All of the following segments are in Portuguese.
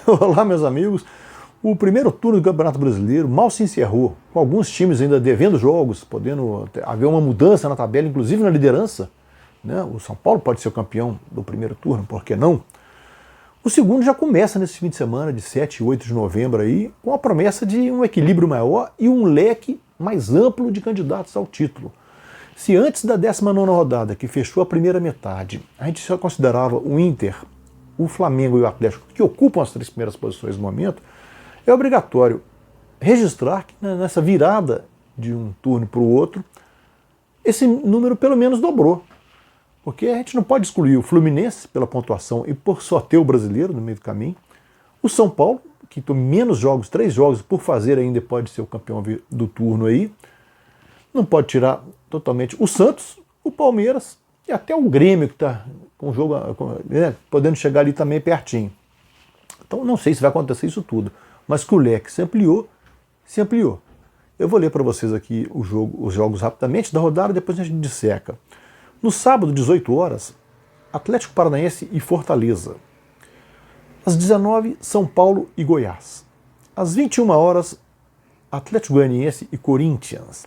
Olá, meus amigos. O primeiro turno do Campeonato Brasileiro mal se encerrou, com alguns times ainda devendo jogos, podendo haver uma mudança na tabela, inclusive na liderança. Né? O São Paulo pode ser o campeão do primeiro turno, por que não? O segundo já começa nesse fim de semana, de 7 e 8 de novembro, aí, com a promessa de um equilíbrio maior e um leque mais amplo de candidatos ao título. Se antes da 19ª rodada, que fechou a primeira metade, a gente só considerava o Inter, o Flamengo e o Atlético, que ocupam as 3 primeiras posições no momento, é obrigatório registrar que nessa virada de um turno para o outro, esse número pelo menos dobrou. Porque a gente não pode excluir o Fluminense pela pontuação e por só ter o brasileiro no meio do caminho, o São Paulo, que tem menos jogos, 3 jogos por fazer ainda pode ser o campeão do turno aí, não pode tirar totalmente o Santos, o Palmeiras e até o Grêmio, que está com o jogo, né, podendo chegar ali também pertinho. Então não sei se vai acontecer isso tudo, mas que o leque se ampliou, se ampliou. Eu vou ler para vocês aqui os jogos rapidamente da rodada, depois a gente disseca. No sábado, 18 horas, Atlético Paranaense e Fortaleza. Às 19, São Paulo e Goiás. Às 21 horas, Atlético Goianiense e Corinthians.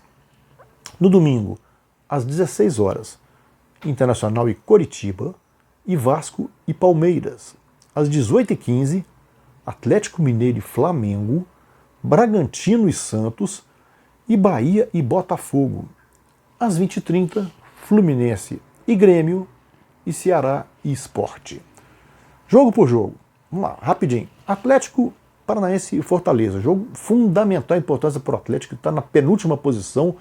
No domingo, às 16 horas, Internacional e Coritiba, e Vasco e Palmeiras. Às 18h15, Atlético Mineiro e Flamengo, Bragantino e Santos, e Bahia e Botafogo. Às 20h30, Fluminense e Grêmio, e Ceará e Sport. Jogo por jogo. Vamos lá, rapidinho. Atlético Paranaense e Fortaleza. Jogo fundamental, importância para o Atlético, que está na penúltima posição.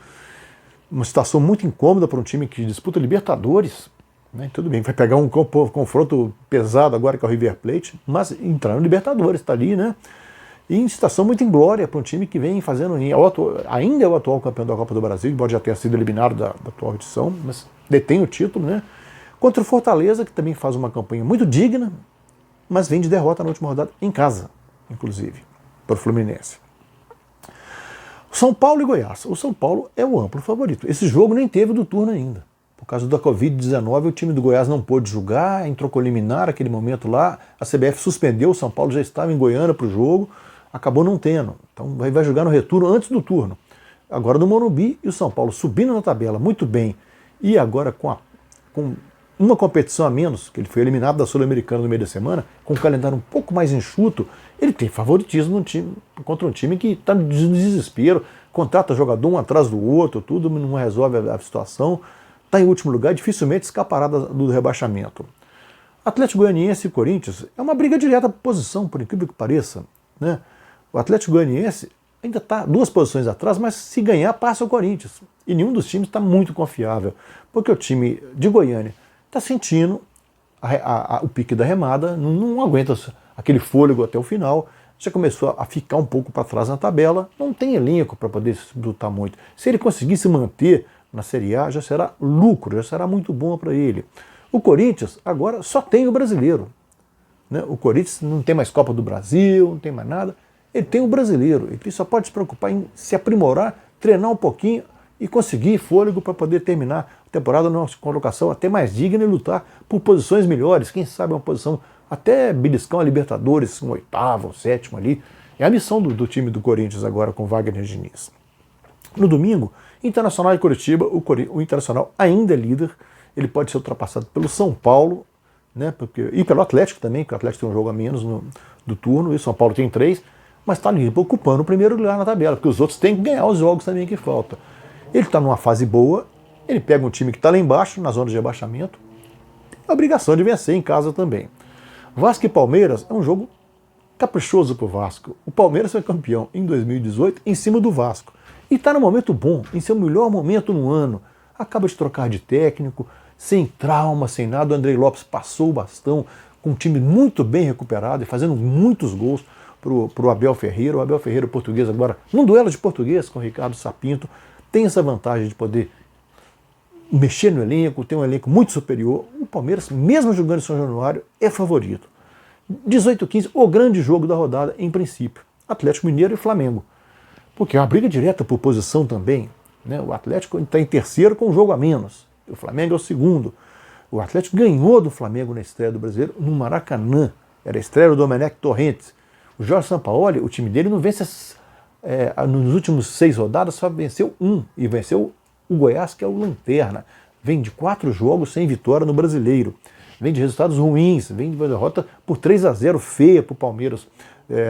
Uma situação muito incômoda para um time que disputa Libertadores. Né? Tudo bem, vai pegar um confronto pesado agora que é o River Plate, mas entrar no Libertadores, está ali, né? E em situação muito inglória para um time que vem fazendo, ainda é o atual campeão da Copa do Brasil, embora já tenha sido eliminado da atual edição, mas detém o título, né? Contra o Fortaleza, que também faz uma campanha muito digna, mas vem de derrota na última rodada, em casa, inclusive, para o Fluminense. São Paulo e Goiás. O São Paulo é o amplo favorito. Esse jogo nem teve do turno ainda. Por causa da Covid-19, o time do Goiás não pôde jogar, entrou com liminar aquele momento lá, a CBF suspendeu, o São Paulo já estava em Goiânia para o jogo, acabou não tendo. Então vai jogar no retorno antes do turno. Agora no Morumbi, e o São Paulo subindo na tabela muito bem, e agora com uma competição a menos, que ele foi eliminado da Sul-Americana no meio da semana, com um calendário um pouco mais enxuto, ele tem favoritismo no time, contra um time que está no desespero, contrata jogador um atrás do outro, tudo não resolve a situação, está em último lugar, dificilmente escapará do rebaixamento. Atlético Goianiense e Corinthians é uma briga direta por posição, por incrível que pareça. Né? O Atlético Goianiense ainda está 2 posições atrás, mas se ganhar passa o Corinthians. E nenhum dos times está muito confiável, porque o time de Goiânia está sentindo o pique da remada, não aguenta aquele fôlego até o final, já começou a ficar um pouco para trás na tabela, não tem elenco para poder lutar muito. Se ele conseguir se manter na Série A, já será lucro, já será muito bom para ele. O Corinthians agora só tem o brasileiro. Né? O Corinthians não tem mais Copa do Brasil, não tem mais nada. Ele tem o brasileiro, ele só pode se preocupar em se aprimorar, treinar um pouquinho e conseguir fôlego para poder terminar a temporada numa colocação até mais digna e lutar por posições melhores, quem sabe uma posição até beliscar uma Libertadores, um 8º, 7º ali. É a missão do time do Corinthians agora com Wagner Diniz. No domingo, Internacional e Coritiba, o Internacional ainda é líder, ele pode ser ultrapassado pelo São Paulo, né, e pelo Atlético também, porque o Atlético tem um jogo a menos do turno, e o São Paulo tem 3, mas está ali ocupando o primeiro lugar na tabela, porque os outros têm que ganhar os jogos também que faltam. Ele está numa fase boa, ele pega um time que está lá embaixo, na zona de rebaixamento, tem a obrigação de vencer em casa também. Vasco e Palmeiras é um jogo caprichoso para o Vasco. O Palmeiras foi campeão em 2018 em cima do Vasco. E está no momento bom, em seu melhor momento no ano. Acaba de trocar de técnico, sem trauma, sem nada. O Andrei Lopes passou o bastão, com um time muito bem recuperado e fazendo muitos gols para o Abel Ferreira. O Abel Ferreira, português, agora num duelo de português com o Ricardo Sapinto, tem essa vantagem de poder mexer no elenco, ter um elenco muito superior. O Palmeiras, mesmo jogando em São Januário, é favorito. 18-15, o grande jogo da rodada, em princípio. Atlético Mineiro e Flamengo. Porque é uma briga direta por posição também. Né? O Atlético está em terceiro com um jogo a menos. O Flamengo é o segundo. O Atlético ganhou do Flamengo na estreia do Brasileiro no Maracanã. Era a estreia do Domenech Torrentes. O Jorge Sampaoli, o time dele não vence nos últimos 6 rodadas, só venceu um, e venceu o Goiás, que é o lanterna. Vem de 4 jogos sem vitória no Brasileiro. Vem de resultados ruins, vem de derrota por 3-0 feia para o Palmeiras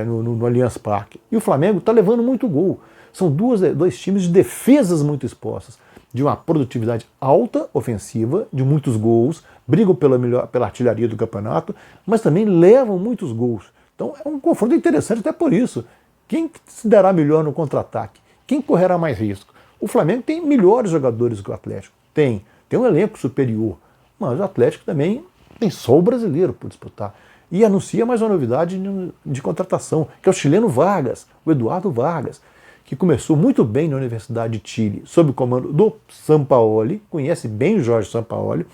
no Allianz Parque. E o Flamengo está levando muito gol. São dois times de defesas muito expostas, de uma produtividade alta, ofensiva, de muitos gols, brigam pela artilharia do campeonato, mas também levam muitos gols. Então é um confronto interessante até por isso. Quem se dará melhor no contra-ataque? Quem correrá mais risco? O Flamengo tem melhores jogadores que o Atlético. Tem um elenco superior, mas o Atlético também tem só o brasileiro por disputar. E anuncia mais uma novidade de contratação, que é o chileno Vargas, o Eduardo Vargas, que começou muito bem na Universidade de Chile, sob o comando do Sampaoli, conhece bem o Jorge Sampaoli,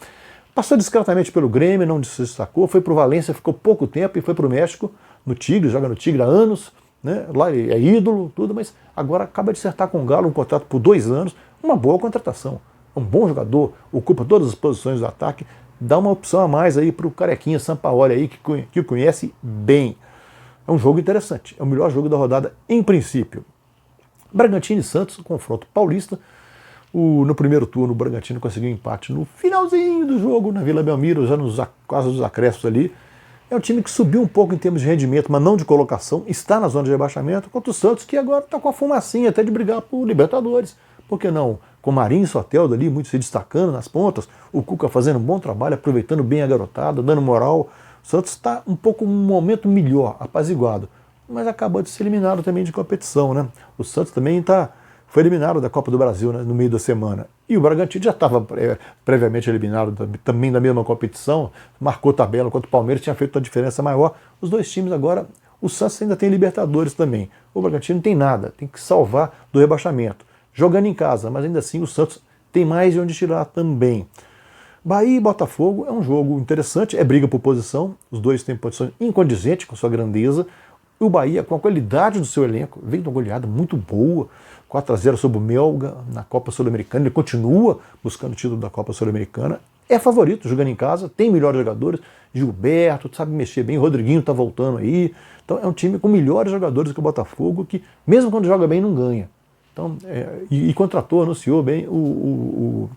passou discretamente pelo Grêmio, não se destacou, foi para o Valência, ficou pouco tempo e foi para o México, no Tigre, joga no Tigre há anos, né? Lá é ídolo, tudo, mas agora acaba de acertar com o Galo um contrato por 2 anos, uma boa contratação. É um bom jogador, ocupa todas as posições do ataque, dá uma opção a mais aí para o carequinha Sampaoli aí, que o conhece bem. É um jogo interessante, é o melhor jogo da rodada em princípio. Bragantino e Santos, confronto paulista. No primeiro turno, o Bragantino conseguiu um empate no finalzinho do jogo, na Vila Belmiro, já quase nos acréscimos ali. É um time que subiu um pouco em termos de rendimento, mas não de colocação, está na zona de rebaixamento, contra o Santos, que agora está com a fumacinha até de brigar por Libertadores. Por que não? Com Marinho e Soteldo ali, muito se destacando nas pontas, o Cuca fazendo um bom trabalho, aproveitando bem a garotada, dando moral. O Santos está um pouco num momento melhor, apaziguado, mas acabou de ser eliminado também de competição, né? O Santos também foi eliminado da Copa do Brasil, né, no meio da semana. E o Bragantino já estava previamente eliminado também da mesma competição, marcou tabela, enquanto o Palmeiras tinha feito uma diferença maior. Os dois times agora, o Santos ainda tem Libertadores também. O Bragantino não tem nada, tem que salvar do rebaixamento. Jogando em casa, mas ainda assim o Santos tem mais de onde tirar também. Bahia e Botafogo é um jogo interessante, é briga por posição, os dois têm posições incondizentes com sua grandeza. O Bahia, com a qualidade do seu elenco, vem de uma goleada muito boa, 4-0 sobre o Melga na Copa Sul-Americana, ele continua buscando o título da Copa Sul-Americana, é favorito jogando em casa, tem melhores jogadores, Gilberto, sabe mexer bem, Rodriguinho está voltando aí, então é um time com melhores jogadores que o Botafogo, que mesmo quando joga bem não ganha. Então, contratou, anunciou bem o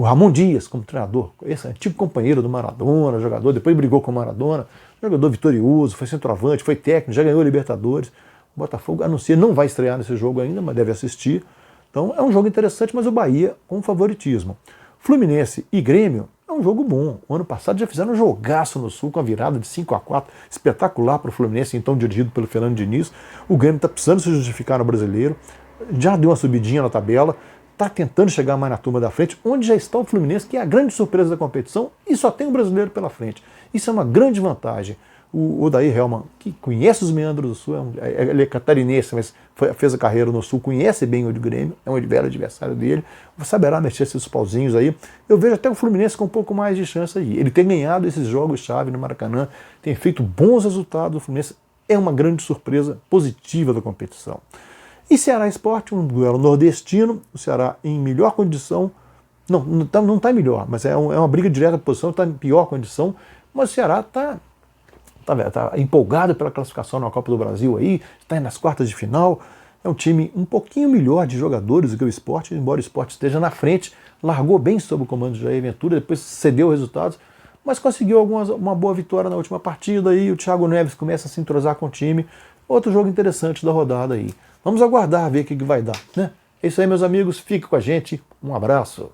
Ramon Dias como treinador, esse antigo companheiro do Maradona, jogador, depois brigou com o Maradona, jogador vitorioso, foi centroavante, foi técnico, já ganhou a Libertadores. O Botafogo anuncia, não vai estrear nesse jogo ainda, mas deve assistir. Então é um jogo interessante, mas o Bahia com favoritismo. Fluminense e Grêmio é um jogo bom. O ano passado já fizeram um jogaço no Sul com a virada de 5-4, espetacular para o Fluminense, então dirigido pelo Fernando Diniz. O Grêmio está precisando se justificar no Brasileiro, já deu uma subidinha na tabela, está tentando chegar mais na turma da frente, onde já está o Fluminense, que é a grande surpresa da competição, e só tem o brasileiro pela frente. Isso é uma grande vantagem. O Odair Hellmann, que conhece os meandros do Sul, ele é catarinense, mas fez a carreira no Sul, conhece bem o Grêmio, é um velho adversário dele, saberá mexer esses pauzinhos aí. Eu vejo até o Fluminense com um pouco mais de chance aí. Ele tem ganhado esses jogos-chave no Maracanã, tem feito bons resultados, o Fluminense é uma grande surpresa positiva da competição. E Ceará Sport, um duelo nordestino, o Ceará em melhor condição, não está melhor, mas é uma briga direta de posição, está em pior condição, mas o Ceará está empolgado pela classificação na Copa do Brasil aí, está nas quartas de final, é um time um pouquinho melhor de jogadores do que o Sport, embora o Sport esteja na frente, largou bem sob o comando de Jair Ventura, depois cedeu resultados, mas conseguiu uma boa vitória na última partida aí, o Thiago Neves começa a se entrosar com o time, outro jogo interessante da rodada aí. Vamos aguardar, ver o que vai dar, né? É isso aí, meus amigos, fique com a gente, um abraço.